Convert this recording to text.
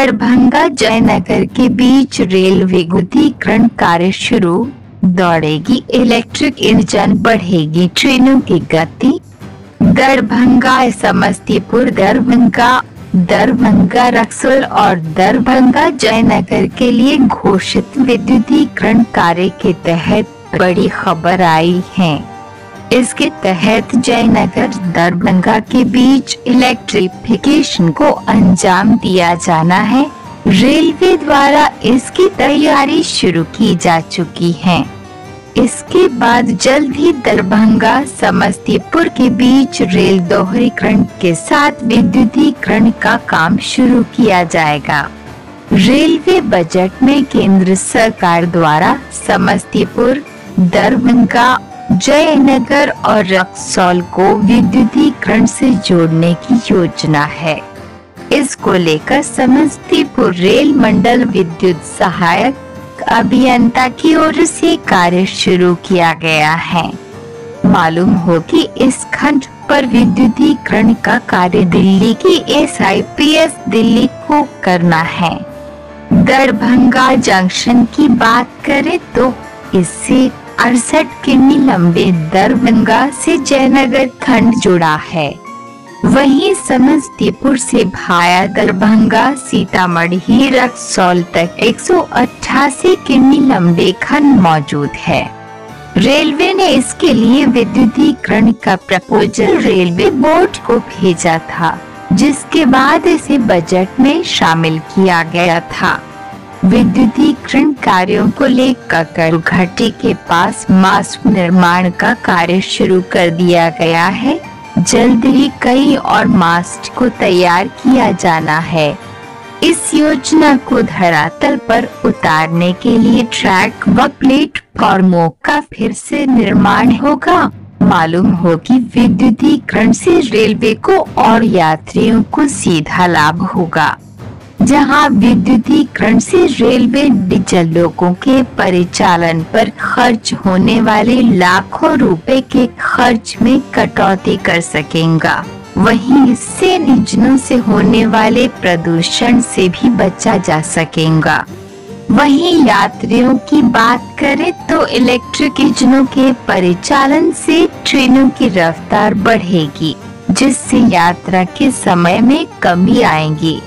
दरभंगा जयनगर के बीच रेल विद्युतीकरण कार्य शुरू, दौड़ेगी इलेक्ट्रिक इंजन, बढ़ेगी ट्रेनों की गति। दरभंगा समस्तीपुर, दरभंगा रक्सौल और दरभंगा जयनगर के लिए घोषित विद्युतीकरण कार्य के तहत बड़ी खबर आई है। इसके तहत जयनगर दरभंगा के बीच इलेक्ट्रिफिकेशन को अंजाम दिया जाना है। रेलवे द्वारा इसकी तैयारी शुरू की जा चुकी है। इसके बाद जल्द ही दरभंगा समस्तीपुर के बीच रेल दोहरीकरण के साथ विद्युतीकरण का काम शुरू किया जाएगा। रेलवे बजट में केंद्र सरकार द्वारा समस्तीपुर, दरभंगा, जयनगर और रक्सौल को विद्युतीकरण से जोड़ने की योजना है। इसको लेकर समस्तीपुर रेल मंडल विद्युत सहायक अभियंता की ओर से कार्य शुरू किया गया है। मालूम हो कि इस खंड पर विद्युतीकरण का कार्य दिल्ली की SIPS दिल्ली को करना है। दरभंगा जंक्शन की बात करें तो इससे 68 किमी लंबे दरभंगा से जयनगर खंड जुड़ा है। वहीं समस्तीपुर से भाया दरभंगा सीतामढ़ी रक्सौल तक 188 किमी लंबे खंड मौजूद है। रेलवे ने इसके लिए विद्युतीकरण का प्रपोजल रेलवे बोर्ड को भेजा था, जिसके बाद इसे बजट में शामिल किया गया था। विद्युतीकरण कार्यों को लेकर घाटी के पास मास्ट निर्माण का कार्य शुरू कर दिया गया है। जल्द ही कई और मास्ट को तैयार किया जाना है। इस योजना को धरातल पर उतारने के लिए ट्रैक व प्लेटफॉर्मों का फिर से निर्माण होगा। मालूम हो कि विद्युतीकरण से रेलवे को और यात्रियों को सीधा लाभ होगा। जहां विद्युतीकरण से रेलवे डीजल लोगों के परिचालन पर खर्च होने वाले लाखों रुपए के खर्च में कटौती कर सकेगा, वहीं इससे इंजनों से होने वाले प्रदूषण से भी बचा जा सकेगा। वहीं यात्रियों की बात करें तो इलेक्ट्रिक इंजनों के परिचालन से ट्रेनों की रफ्तार बढ़ेगी, जिससे यात्रा के समय में कमी आएगी।